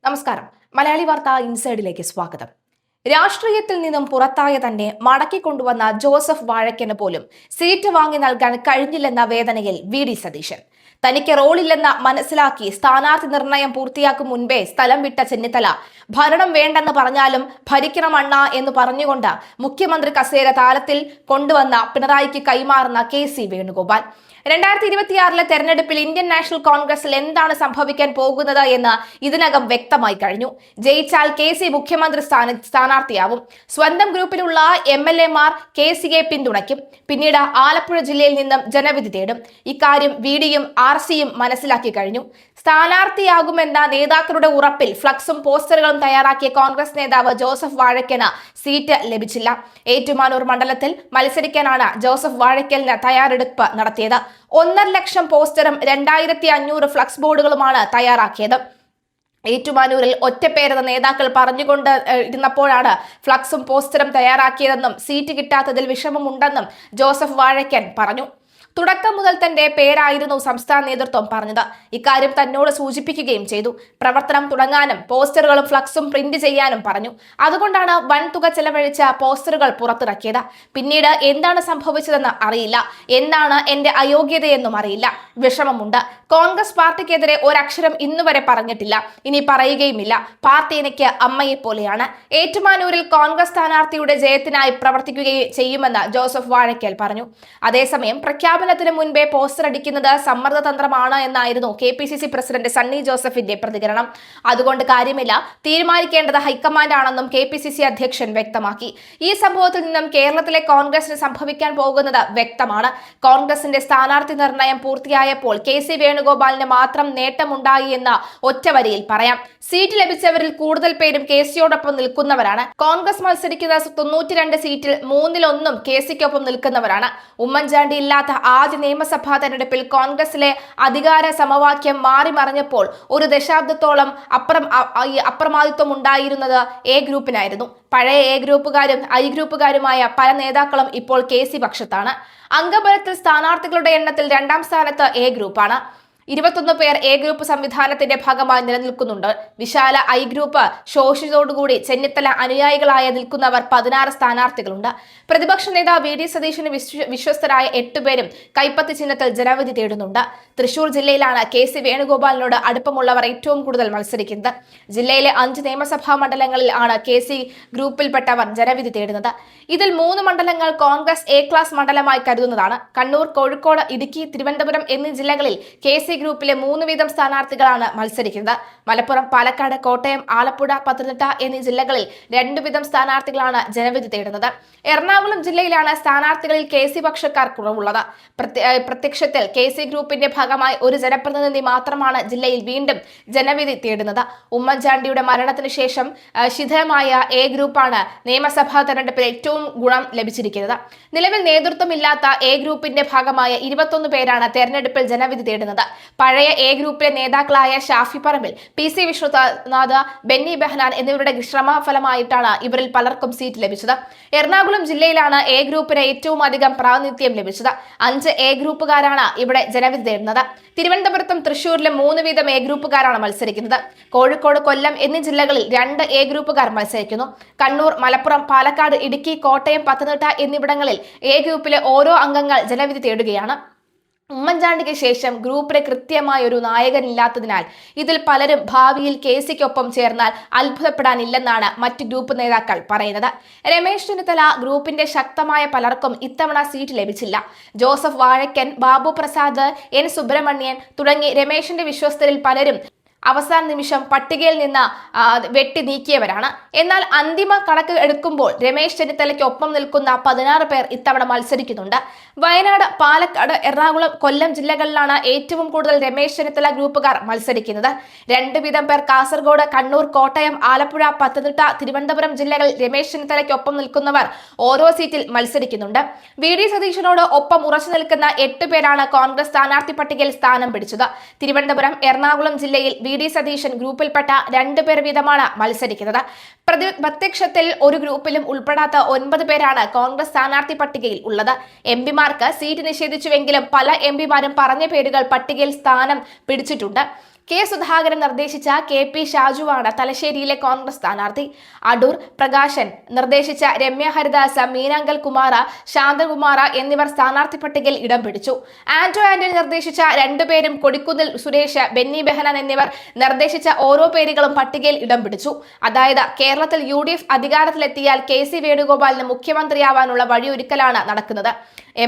നമസ്കാരം. മലയാളി വാർത്ത ഇൻസൈഡിലേക്ക് സ്വാഗതം. രാഷ്ട്രീയത്തിൽ നിന്നും പുറത്തായ തന്നെ മടക്കിക്കൊണ്ടുവന്ന ജോസഫ് വാഴക്കന് പോലും സീറ്റ് വാങ്ങി നൽകാൻ കഴിഞ്ഞില്ലെന്ന വേദനയിൽ വി.ഡി. സതീശൻ. തനിക്ക് റോളില്ലെന്ന് മനസ്സിലാക്കി സ്ഥാനാർത്ഥി നിർണയം പൂർത്തിയാക്കും മുൻപേ സ്ഥലം വിട്ട ചെന്നിത്തല ഭരണം വേണ്ടെന്ന് പറഞ്ഞാലും ഭരിക്കണമണ്ണ എന്ന് പറഞ്ഞുകൊണ്ട് മുഖ്യമന്ത്രി കസേര താരത്തിൽ കൊണ്ടുവന്ന പിണറായിക്ക് കൈമാറുന്ന കെ.സി. വേണുഗോപാൽ. 2026 തെരഞ്ഞെടുപ്പിൽ ഇന്ത്യൻ നാഷണൽ കോൺഗ്രസിൽ എന്താണ് സംഭവിക്കാൻ പോകുന്നത് എന്ന് ഇതിനകം വ്യക്തമായി കഴിഞ്ഞു. ജയിച്ചാൽ കെ.സി. മുഖ്യമന്ത്രി സ്ഥാനാർത്ഥിയാവും. സ്വന്തം ഗ്രൂപ്പിലുള്ള MLA-മാർ കെ.സിയെ പിന്തുണയ്ക്കും. പിന്നീട് ആലപ്പുഴ ജില്ലയിൽ നിന്നും ജനവിധി തേടും. ഇക്കാര്യം VDയും RCയും മനസ്സിലാക്കി കഴിഞ്ഞു. സ്ഥാനാർത്ഥിയാകുമെന്ന നേതാക്കളുടെ ഉറപ്പിൽ ഫ്ലക്സും പോസ്റ്ററുകളും തയ്യാറാക്കിയ കോൺഗ്രസ് നേതാവ് ജോസഫ് വാഴക്കന് സീറ്റ് ലഭിച്ചില്ല. ഏറ്റുമാനൂർ മണ്ഡലത്തിൽ മത്സരിക്കാനാണ് ജോസഫ് വാഴക്കലിന് തയ്യാറെടുപ്പ് നടത്തിയത്. 1.5 ലക്ഷം പോസ്റ്ററും 2500 ഫ്ലക്സ് ബോർഡുകളുമാണ് തയ്യാറാക്കിയത്. ഏറ്റുമാനൂരിൽ ഒറ്റപ്പേരെന്ന നേതാക്കൾ പറഞ്ഞുകൊണ്ട് ഇരുന്നപ്പോഴാണ് ഫ്ലക്സും പോസ്റ്ററും തയ്യാറാക്കിയതെന്നും സീറ്റ് കിട്ടാത്തതിൽ വിഷമമുണ്ടെന്നും ജോസഫ് വാഴക്കൻ പറഞ്ഞു. തുടക്കം മുതൽ തന്റെ പേരായിരുന്നു സംസ്ഥാന നേതൃത്വം പറഞ്ഞത്. ഇക്കാര്യം തന്നോട് സൂചിപ്പിക്കുകയും ചെയ്തു. പ്രവർത്തനം തുടങ്ങാനും പോസ്റ്ററുകളും ഫ്ലക്സും പ്രിന്റ് ചെയ്യാനും പറഞ്ഞു. അതുകൊണ്ടാണ് വൻതുക ചെലവഴിച്ച പോസ്റ്ററുകൾ പുറത്തിറക്കിയത്. പിന്നീട് എന്താണ് സംഭവിച്ചതെന്ന് അറിയില്ല. എന്താണ് എന്റെ അയോഗ്യതയെന്നും അറിയില്ല. വിഷമമുണ്ട്. കോൺഗ്രസ് പാർട്ടിക്കെതിരെ ഒരക്ഷരം ഇന്നുവരെ പറഞ്ഞിട്ടില്ല. ഇനി പറയുകയുമില്ല. പാർട്ടി എനിക്ക് അമ്മയെ പോലെയാണ്. ഏറ്റുമാനൂരിൽ കോൺഗ്രസ് സ്ഥാനാർത്ഥിയുടെ ജയത്തിനായി പ്രവർത്തിക്കുകയും ചെയ്യുമെന്ന് ജോസഫ് വാഴക്കൽ പറഞ്ഞു. അതേസമയം പ്രഖ്യാപനത്തിന് മുൻപേ പോസ്റ്റർ അടിക്കുന്നത് സമ്മർദ്ദതന്ത്രമാണ് എന്നായിരുന്നു KPCC പ്രസിഡന്റ് സണ്ണി ജോസഫിന്റെ പ്രതികരണം. അതുകൊണ്ട് കാര്യമില്ല, തീരുമാനിക്കേണ്ടത് ഹൈക്കമാൻഡ് ആണെന്നും KPCC അധ്യക്ഷൻ വ്യക്തമാക്കി. ഈ സംഭവത്തിൽ നിന്നും കേരളത്തിലെ കോൺഗ്രസിന് സംഭവിക്കാൻ പോകുന്നത് വ്യക്തമാണ്. കോൺഗ്രസിന്റെ സ്ഥാനാർത്ഥി നിർണയം പൂർത്തിയായപ്പോൾ കെ.സി. വേണുഗോപാലിന് മാത്രം നേട്ടമുണ്ടായി എന്ന ഒറ്റവരിയിൽ പറയാം. സീറ്റ് ലഭിച്ചവരിൽ കൂടുതൽ പേരും കെ.സിയോടൊപ്പം നിൽക്കുന്നവരാണ്. കോൺഗ്രസ് മത്സരിക്കുന്ന 92 സീറ്റിൽ 3-1 കെ.സിക്കൊപ്പം നിൽക്കുന്നവരാണ്. ഉമ്മൻചാണ്ടി ഇല്ലാത്ത ആദ്യ നിയമസഭാ തെരഞ്ഞെടുപ്പിൽ കോൺഗ്രസിലെ അധികാര സമവാക്യം മാറി മറിഞ്ഞപ്പോൾ ഒരു ദശാബ്ദത്തോളം അപ്രമാദിത്വം ഉണ്ടായിരുന്നത് എ ഗ്രൂപ്പിനായിരുന്നു. പഴയ എ ഗ്രൂപ്പുകാരും ഐ ഗ്രൂപ്പുകാരുമായ പല നേതാക്കളും ഇപ്പോൾ കെ.സി പക്ഷത്താണ്. അംഗബലത്തിൽ സ്ഥാനാർത്ഥികളുടെ എണ്ണത്തിൽ 2ാം സ്ഥാനത്ത് എ ഗ്രൂപ്പാണ്. 21 പേർ എ ഗ്രൂപ്പ് സംവിധാനത്തിന്റെ ഭാഗമായി നിലനിൽക്കുന്നുണ്ട്. വിശാല ഐ ഗ്രൂപ്പ് ശോഷിച്ചതോടുകൂടി ചെന്നിത്തല അനുയായികളായ നിൽക്കുന്നവർ 16 സ്ഥാനാർത്ഥികളുണ്ട്. പ്രതിപക്ഷ നേതാവ് വി.ഡി. സതീശന് വിശ്വസ്തരായ 8 പേരും കൈപ്പത്തി ചിഹ്നത്തിൽ ജനവിധി തേടുന്നുണ്ട്. തൃശൂർ ജില്ലയിലാണ് കെ.സി. വേണുഗോപാലിനോട് അടുപ്പമുള്ളവർ ഏറ്റവും കൂടുതൽ മത്സരിക്കുന്നത്. ജില്ലയിലെ 5 നിയമസഭാ മണ്ഡലങ്ങളിൽ ആണ് കെ.സി. ഗ്രൂപ്പിൽപ്പെട്ടവർ ജനവിധി തേടുന്നത്. ഇതിൽ 3 മണ്ഡലങ്ങൾ കോൺഗ്രസ് എ ക്ലാസ് മണ്ഡലമായി കരുതുന്നതാണ്. കണ്ണൂർ, കോഴിക്കോട്, ഇടുക്കി, തിരുവനന്തപുരം എന്നീ ജില്ലകളിൽ കെ.സി. ഗ്രൂപ്പിലെ 3 വീതം സ്ഥാനാർത്ഥികളാണ് മത്സരിക്കുന്നത്. മലപ്പുറം, പാലക്കാട്, കോട്ടയം, ആലപ്പുഴ, പത്തനംതിട്ട എന്നീ ജില്ലകളിൽ 2 വീതം സ്ഥാനാർത്ഥികളാണ് ജനവിധി തേടുന്നത്. എറണാകുളം ജില്ലയിലാണ് സ്ഥാനാർത്ഥികളിൽ കെ.സി. പക്ഷക്കാർ കുറവുള്ളത്. പ്രത്യക്ഷത്തിൽ കെ.സി. ഗ്രൂപ്പിന്റെ ഭാഗമായി ഒരു ജനപ്രതിനിധി മാത്രമാണ് ജില്ലയിൽ വീണ്ടും ജനവിധി തേടുന്നത്. ഉമ്മൻചാണ്ടിയുടെ മരണത്തിന് ശേഷം ശിഥിലമായ എ ഗ്രൂപ്പാണ് നിയമസഭാ തെരഞ്ഞെടുപ്പിൽ ഏറ്റവും ഗുണം ലഭിച്ചിരിക്കുന്നത്. നിലവിൽ നേതൃത്വമില്ലാത്ത എ ഗ്രൂപ്പിന്റെ ഭാഗമായ 21 പേരാണ് തെരഞ്ഞെടുപ്പിൽ ജനവിധി തേടുന്നത്. പഴയ എ ഗ്രൂപ്പിലെ നേതാക്കളായ ഷാഫി പറമ്പിൽ, പി.സി. വിശ്വനാഥ്, ബെന്നി ബെഹനാൻ എന്നിവരുടെ ശ്രമഫലമായിട്ടാണ് ഇവരിൽ പലർക്കും സീറ്റ് ലഭിച്ചത്. എറണാകുളം ജില്ലയിലാണ് എ ഗ്രൂപ്പിന് ഏറ്റവും അധികം പ്രാതിനിധ്യം ലഭിച്ചത്. 5 എ ഗ്രൂപ്പുകാരാണ് ഇവിടെ ജനവിധി തേടുന്നത്. തിരുവനന്തപുരത്തും തൃശൂരിലും 3 വീതം എ ഗ്രൂപ്പുകാരാണ് മത്സരിക്കുന്നത്. കോഴിക്കോട്, കൊല്ലം എന്നീ ജില്ലകളിൽ 2 എ ഗ്രൂപ്പുകാർ മത്സരിക്കുന്നു. കണ്ണൂർ, മലപ്പുറം, പാലക്കാട്, ഇടുക്കി, കോട്ടയം, പത്തനംതിട്ട എന്നിവിടങ്ങളിൽ എ ഗ്രൂപ്പിലെ ഓരോ അംഗങ്ങൾ ജനവിധി തേടുകയാണ്. ഉമ്മൻചാണ്ടിക്ക് ശേഷം ഗ്രൂപ്പിന് കൃത്യമായ ഒരു നായകനില്ലാത്തതിനാൽ ഇതിൽ പലരും ഭാവിയിൽ കെ.സിക്കൊപ്പം ചേർന്നാൽ അത്ഭുതപ്പെടാനില്ലെന്നാണ് മറ്റ് ഗ്രൂപ്പ് നേതാക്കൾ പറയുന്നത്. രമേശ് ചെന്നിത്തല ഗ്രൂപ്പിന്റെ ശക്തമായ പലർക്കും ഇത്തവണ സീറ്റ് ലഭിച്ചില്ല. Joseph Vazhakkan, Babu Prasad, N. സുബ്രഹ്മണ്യൻ തുടങ്ങി രമേശിന്റെ വിശ്വസ്തരിൽ പലരും അവസാന നിമിഷം പട്ടികയിൽ നിന്ന് വെട്ടി നീക്കിയവരാണ്. എന്നാൽ അന്തിമ കണക്ക് എടുക്കുമ്പോൾ രമേശ് ചെന്നിത്തലയ്ക്ക് ഒപ്പം നിൽക്കുന്ന 16 പേർ ഇത്തവണ മത്സരിക്കുന്നുണ്ട്. വയനാട്, പാലക്കാട്, എറണാകുളം, കൊല്ലം ജില്ലകളിലാണ് ഏറ്റവും കൂടുതൽ രമേശ് ചെന്നിത്തല ഗ്രൂപ്പുകാർ മത്സരിക്കുന്നത്. 2 വീതം പേർ കാസർഗോഡ്, കണ്ണൂർ, കോട്ടയം, ആലപ്പുഴ, പത്തനംതിട്ട, തിരുവനന്തപുരം ജില്ലകളിൽ രമേശ് ചെന്നിത്തലയ്ക്ക് ഒപ്പം നിൽക്കുന്നവർ ഓരോ സീറ്റിൽ മത്സരിക്കുന്നുണ്ട്. വി.ഡി. സതീശനോട് ഒപ്പം ഉറച്ചു നിൽക്കുന്ന 8 പേരാണ് കോൺഗ്രസ് സ്ഥാനാർത്ഥി പട്ടികയിൽ സ്ഥാനം പിടിച്ചത്. തിരുവനന്തപുരം, എറണാകുളം ജില്ലയിൽ വി.ഡി. സതീശൻ ഗ്രൂപ്പിൽപ്പെട്ട 2 പേർ വീതമാണ് മത്സരിക്കുന്നത്. പ്രത്യക്ഷത്തിൽ ഒരു ഗ്രൂപ്പിലും ഉൾപ്പെടാത്ത 9 പേരാണ് കോൺഗ്രസ് സ്ഥാനാർത്ഥി പട്ടികയിൽ ഉള്ളത്. എംപിമാർക്ക് സീറ്റ് നിഷേധിച്ചുവെങ്കിലും പല എംപിമാരും പറഞ്ഞ പേരുകൾ പട്ടികയിൽ സ്ഥാനം പിടിച്ചിട്ടുണ്ട്. കെ സുധാകരൻ നിർദ്ദേശിച്ച KP ഷാജുവാണ് തലശ്ശേരിയിലെ കോൺഗ്രസ് സ്ഥാനാർത്ഥി. അടൂർ പ്രകാശൻ നിർദ്ദേശിച്ച രമ്യ ഹരിദാസ്, മീനാങ്കൽ കുമാർ, ശാന്തകുമാർ എന്നിവർ സ്ഥാനാർത്ഥി പട്ടികയിൽ ഇടം പിടിച്ചു. ആന്റണി നിർദ്ദേശിച്ച രണ്ടുപേരും, കൊടിക്കുന്നിൽ സുരേഷ്, ബെന്നി ബെഹനാൻ എന്നിവർ നിർദ്ദേശിച്ച ഓരോ പേരുകളും പട്ടികയിൽ ഇടം പിടിച്ചു. അതായത് കേരളത്തിൽ UDF അധികാരത്തിലെത്തിയാൽ KC വേണുഗോപാലിന് മുഖ്യമന്ത്രിയാവാനുള്ള വഴിയൊരുക്കലാണ് നടക്കുന്നത്.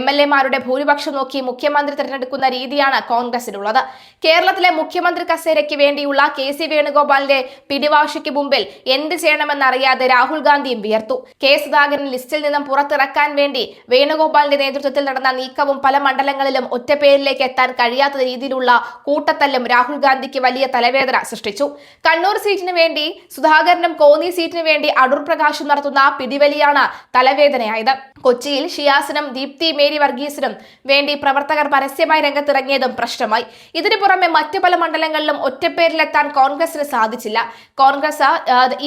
MLA-മാരുടെ ഭൂരിപക്ഷം നോക്കി മുഖ്യമന്ത്രി തിരഞ്ഞെടുക്കുന്ന രീതിയാണ് കോൺഗ്രസിനുള്ളത്. കേരളത്തിലെ മുഖ്യമന്ത്രി കസേരയ്ക്ക് വേണ്ടിയുള്ള KC വേണുഗോപാലിന്റെ പിടിവാശിക്ക് മുമ്പിൽ എന്ത് ചെയ്യണമെന്നറിയാതെ രാഹുൽ ഗാന്ധിയും വിയർത്തു. കെ സുധാകരൻ ലിസ്റ്റിൽ നിന്നും പുറത്തിറക്കാൻ വേണ്ടി വേണുഗോപാലിന്റെ നേതൃത്വത്തിൽ നടന്ന നീക്കവും പല മണ്ഡലങ്ങളിലും ഒറ്റപ്പേരിലേക്ക് എത്താൻ കഴിയാത്ത രീതിയിലുള്ള കൂട്ടത്തല്ലും രാഹുൽ ഗാന്ധിക്ക് വലിയ തലവേദന സൃഷ്ടിച്ചു. കണ്ണൂർ സീറ്റിന് വേണ്ടി സുധാകരനും കോന്നി സീറ്റിന് വേണ്ടി അടൂർ പ്രകാശും നടത്തുന്ന പിടിവലിയാണ് തലവേദനയായത്. കൊച്ചിയിൽ ഷിയാസിനും ദീപ്തി മേരി വർഗീസിനും വേണ്ടി പ്രവർത്തകർ പരസ്യമായി രംഗത്തിറങ്ങിയതും പ്രശ്നമായി. ഇതിനു പുറമെ മറ്റു പല മണ്ഡലങ്ങളിലും ഒറ്റപ്പേരിലെത്താൻ കോൺഗ്രസിന് സാധിച്ചില്ല. കോൺഗ്രസ്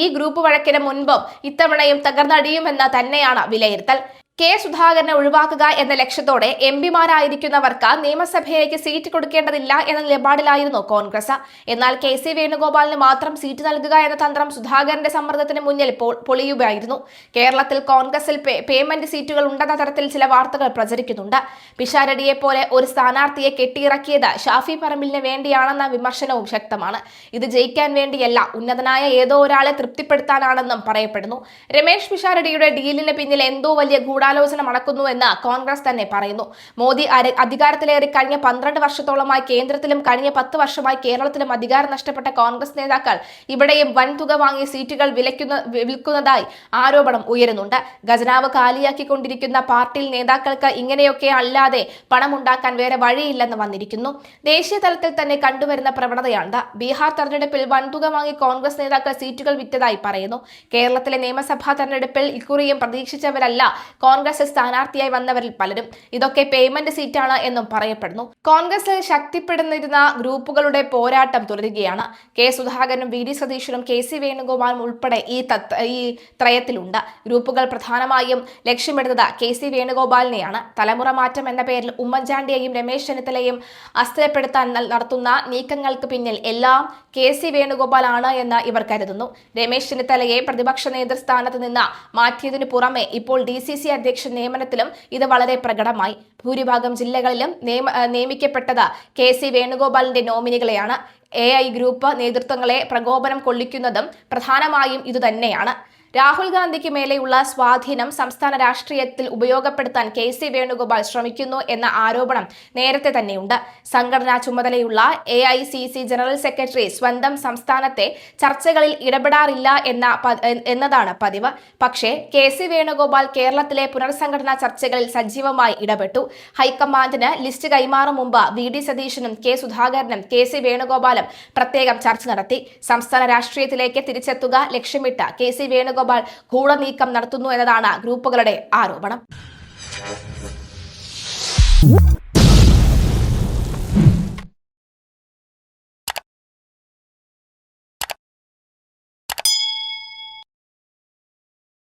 ഈ ഗ്രൂപ്പ് വഴക്കിന് മുൻപും ഇത്തവണയും തകർന്നടിയുമെന്ന് തന്നെയാണ് വിലയിരുത്തൽ. കെ സുധാകരനെ ഒഴിവാക്കുക എന്ന ലക്ഷ്യത്തോടെ MP-മാരായിരിക്കുന്നവർക്ക് നിയമസഭയിലേക്ക് സീറ്റ് കൊടുക്കേണ്ടതില്ല എന്ന നിലപാടിലായിരുന്നു കോൺഗ്രസ്. എന്നാൽ KC വേണുഗോപാലിന് മാത്രം സീറ്റ് നൽകുക എന്ന തന്ത്രം സുധാകരന്റെ സമ്മർദ്ദത്തിന് മുന്നിൽ പൊളിയുകയായിരുന്നു. കേരളത്തിൽ കോൺഗ്രസിൽ പേയ്മെന്റ് സീറ്റുകൾ ഉണ്ടെന്ന തരത്തിൽ ചില വാർത്തകൾ പ്രചരിക്കുന്നുണ്ട്. പിഷാരടിയെ പോലെ ഒരു സ്ഥാനാർത്ഥിയെ കെട്ടിയിറക്കിയത് ഷാഫി പറമ്പിലിന് വേണ്ടിയാണെന്ന വിമർശനവും ശക്തമാണ്. ഇത് ജയിക്കാൻ വേണ്ടിയല്ല, ഉന്നതനായ ഏതോ ഒരാളെ തൃപ്തിപ്പെടുത്താനാണെന്നും പറയപ്പെടുന്നു. രമേശ് പിഷാരടിയുടെ ഡീലിന് പിന്നിൽ എന്തോ വലിയ ഗൂഢാലോചന നടക്കുന്നുവെന്ന് കോൺഗ്രസ് തന്നെ പറയുന്നു. മോദി അധികാരത്തിലേറി കഴിഞ്ഞ 12 വർഷത്തോളമായി കേന്ദ്രത്തിലും കഴിഞ്ഞ 10 വർഷമായി കേരളത്തിലും അധികാരം നഷ്ടപ്പെട്ട കോൺഗ്രസ് നേതാക്കൾ ഇവിടെയും വൻതുക വാങ്ങി സീറ്റുകൾ വിൽക്കുന്നതായി ആരോപണം ഉയരുന്നുണ്ട്. ഖജനാവ് കാലിയാക്കിക്കൊണ്ടിരിക്കുന്ന പാർട്ടിയിൽ നേതാക്കൾക്ക് ഇങ്ങനെയൊക്കെ അല്ലാതെ പണമുണ്ടാക്കാൻ വേറെ വഴിയില്ലെന്ന് വന്നിരിക്കുന്നു. ദേശീയ തലത്തിൽ തന്നെ കണ്ടുവരുന്ന പ്രവണതയാണിത്. ബീഹാർ തെരഞ്ഞെടുപ്പിൽ വൻതുക വാങ്ങി കോൺഗ്രസ് നേതാക്കൾ സീറ്റുകൾ വിറ്റതായി പറയുന്നു. കേരളത്തിലെ നിയമസഭാ തെരഞ്ഞെടുപ്പിൽ ഇക്കുറിയും പ്രതീക്ഷിച്ചവരല്ല കോൺഗ്രസ് സ്ഥാനാർത്ഥിയായി വന്നവരിൽ പലരും. ഇതൊക്കെ പേയ്മെന്റ് സീറ്റാണ് എന്നും പറയപ്പെടുന്നു. കോൺഗ്രസിൽ ശക്തിപ്പെടുന്നിരുന്ന ഗ്രൂപ്പുകളുടെ പോരാട്ടം തുടരുകയാണ്. കെ സുധാകരനും VD സതീശനും KC വേണുഗോപാലും ഉൾപ്പെടെ ഈ ത്രയത്തിലുണ്ട്. ഗ്രൂപ്പുകൾ പ്രധാനമായും ലക്ഷ്യമിടുന്നത് KC വേണുഗോപാലിനെയാണ്. തലമുറ മാറ്റം എന്ന പേരിൽ ഉമ്മൻചാണ്ടിയെയും രമേശ് ചെന്നിത്തലയും അസ്ഥിരപ്പെടുത്താൻ നടത്തുന്ന നീക്കങ്ങൾക്ക് പിന്നിൽ എല്ലാം KC വേണുഗോപാൽ ആണ് എന്ന് ഇവർ കരുതുന്നു. രമേശ് ചെന്നിത്തലയെ പ്രതിപക്ഷ നേതൃസ്ഥാനത്ത് നിന്ന് മാറ്റിയതിനു പുറമെ ഇപ്പോൾ DCC അധ്യക്ഷൻ നിയമനത്തിലും ഇത് വളരെ പ്രകടമായി. ഭൂരിഭാഗം ജില്ലകളിലും നിയമിക്കപ്പെട്ടത് KC വേണുഗോപാലിന്റെ നോമിനികളെയാണ്. AI ഗ്രൂപ്പ് നേതൃത്വങ്ങളെ പ്രകോപനം കൊള്ളിക്കുന്നതും പ്രധാനമായും ഇതുതന്നെയാണ്. രാഹുൽ ഗാന്ധിക്ക് മേലെയുള്ള സ്വാധീനം സംസ്ഥാന രാഷ്ട്രീയത്തിൽ ഉപയോഗപ്പെടുത്താൻ KC വേണുഗോപാൽ ശ്രമിക്കുന്നു എന്ന ആരോപണം നേരത്തെ തന്നെയുണ്ട്. സംഘടനാ ചുമതലയുള്ള AICC ജനറൽ സെക്രട്ടറി സ്വന്തം സംസ്ഥാനത്തെ ചർച്ചകളിൽ ഇടപെടാറില്ല എന്നതാണ് പതിവ്. പക്ഷേ KC വേണുഗോപാൽ കേരളത്തിലെ പുനർസംഘടനാ ചർച്ചകളിൽ സജീവമായി ഇടപെട്ടു. ഹൈക്കമാൻഡിന് ലിസ്റ്റ് കൈമാറും മുമ്പ് VD സതീശനും K സുധാകരനും KC വേണുഗോപാലും പ്രത്യേകം ചർച്ച നടത്തി. സംസ്ഥാന രാഷ്ട്രീയത്തിലേക്ക് തിരിച്ചെത്തുക ലക്ഷ്യമിട്ട് KC വേണുഗോപാൽ ഗൂഢനീക്കം നടത്തുന്നു എന്നതാണ് ഗ്രൂപ്പുകളുടെ ആരോപണം.